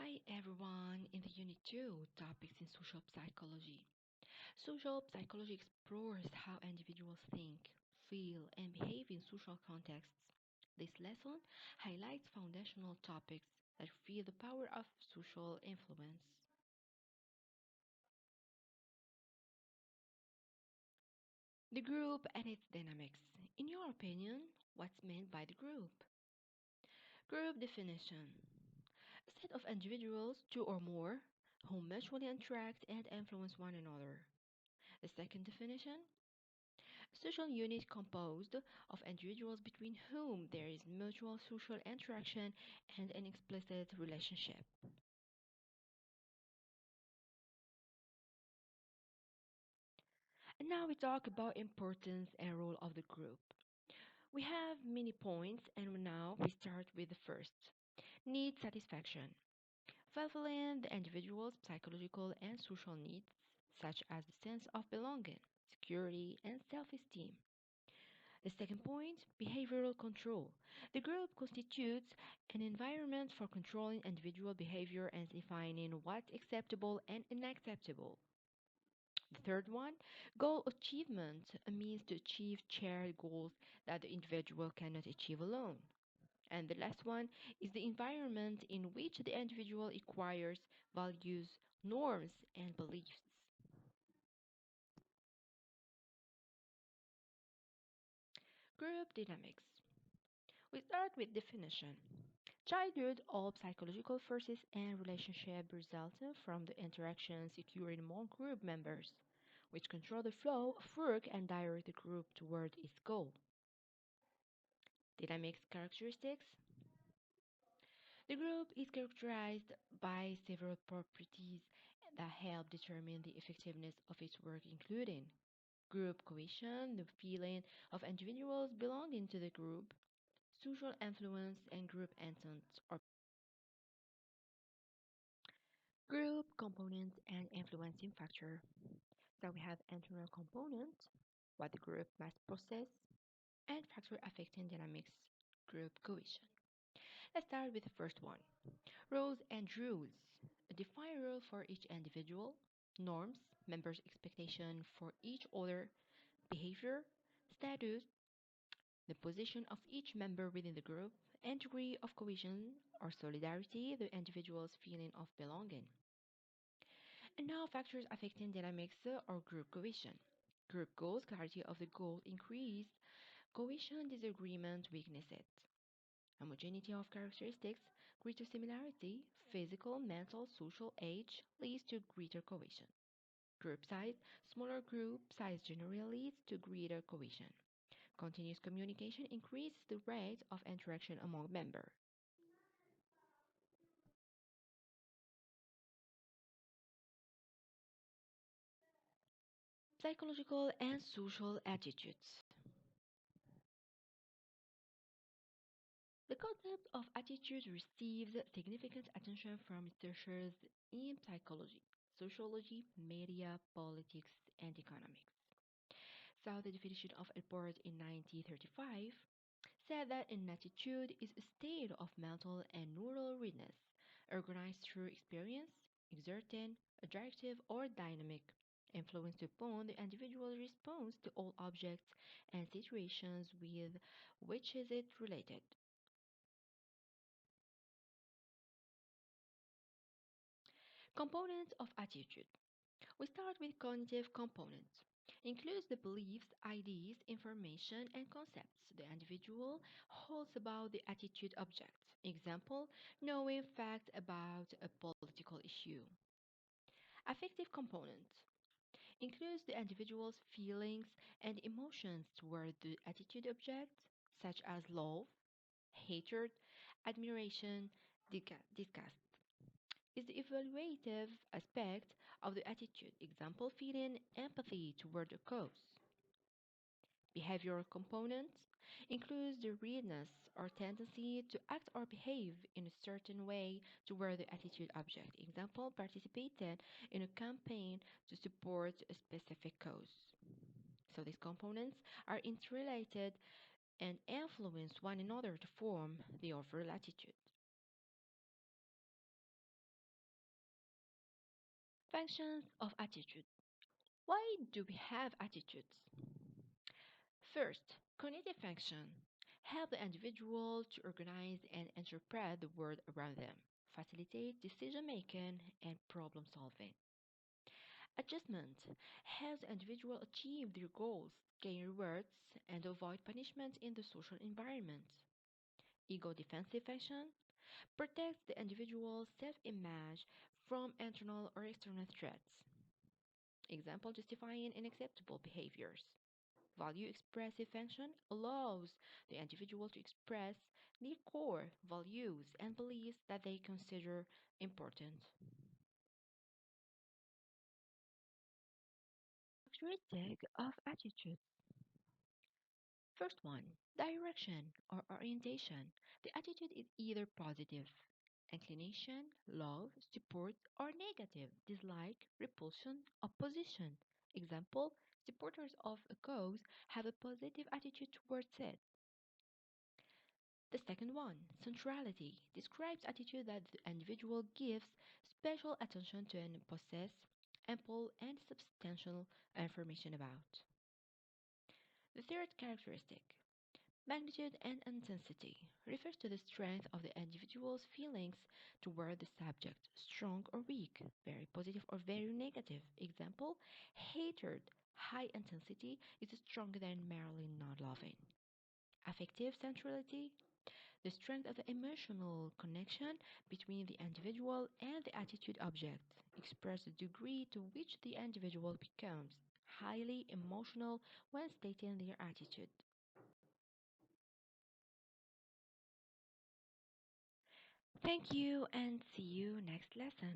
Hi everyone, in the Unit 2 topics in social psychology. Social psychology explores how individuals think, feel, and behave in social contexts. This lesson highlights foundational topics that reveal the power of social influence. The group and its dynamics. In your opinion, what's meant by the group? Group definition: a set of individuals, two or more, who mutually interact and influence one another. The second definition: social unit composed of individuals between whom there is mutual social interaction and an explicit relationship. And now we talk about importance and role of the group. We have many points and now we start with the first. Need satisfaction. Fulfilling the individual's psychological and social needs such as the sense of belonging, security, and self-esteem. The second point, behavioral control. The group constitutes an environment for controlling individual behavior and defining what's acceptable and unacceptable. The third one, goal achievement, a means to achieve shared goals that the individual cannot achieve alone. And the last one is the environment in which the individual acquires values, norms, and beliefs. Group dynamics. We start with definition. Childhood, all psychological forces and relationships resulting from the interactions occurring among group members, which control the flow of work and direct the group toward its goal. Dynamics characteristics. The group is characterized by several properties that help determine the effectiveness of its work, including group cohesion, the feeling of individuals belonging to the group, social influence, and group intent or group components and influencing factor. So we have internal component, what the group must possess, and factor affecting dynamics, group cohesion. Let's start with the first one. Roles and rules. A defined role for each individual, norms, members' expectation for each other, behavior, status, the position of each member within the group, and degree of cohesion or solidarity, the individual's feeling of belonging. And now factors affecting dynamics or group cohesion. Group goals, clarity of the goal increased, cohesion, disagreement, weaknesses. Homogeneity of characteristics, greater similarity, physical, mental, social age leads to greater cohesion. Group size, smaller group size generally leads to greater cohesion. Continuous communication increases the rate of interaction among members. Psychological and social attitudes. The concept of attitude receives significant attention from researchers in psychology, sociology, media, politics, and economics. So, the definition of Alport in 1935 said that an attitude is a state of mental and neural readiness organized through experience, exerting a directive or dynamic influence upon the individual's response to all objects and situations with which is it related. Components of attitude. We start with cognitive components. Includes the beliefs, ideas, information, and concepts the individual holds about the attitude object. Example, knowing facts about a political issue. Affective component includes the individual's feelings and emotions toward the attitude object, such as love, hatred, admiration, disgust is the evaluative aspect of the attitude. Example, feeling empathy toward a cause. Behavioral component includes the readiness or tendency to act or behave in a certain way toward the attitude object. Example, participating in a campaign to support a specific cause. So these components are interrelated and influence one another to form the overall attitude. Functions of attitude. Why do we have attitudes? First, cognitive function help the individual to organize and interpret the world around them, facilitate decision making and problem solving. Adjustment helps the individual achieve their goals, gain rewards, and avoid punishment in the social environment. Ego defensive function protects the individual's self-image from internal or external threats. Example justifying unacceptable behaviors. Value expressive function allows the individual to express their core values and beliefs that they consider important. Characteristic of attitude. First one, direction or orientation. The attitude is either positive, inclination, love, support, or negative, dislike, repulsion, opposition. Example, supporters of a cause have a positive attitude towards it. The second one, centrality, describes attitude that the individual gives special attention to and possess ample and substantial information about. The third characteristic, magnitude and intensity, refers to the strength of the individual's feelings toward the subject, strong or weak, very positive or very negative. Example, hatred, high intensity, is stronger than merely not loving. Affective centrality, the strength of the emotional connection between the individual and the attitude object, express the degree to which the individual becomes highly emotional when stating their attitude. Thank you and see you next lesson.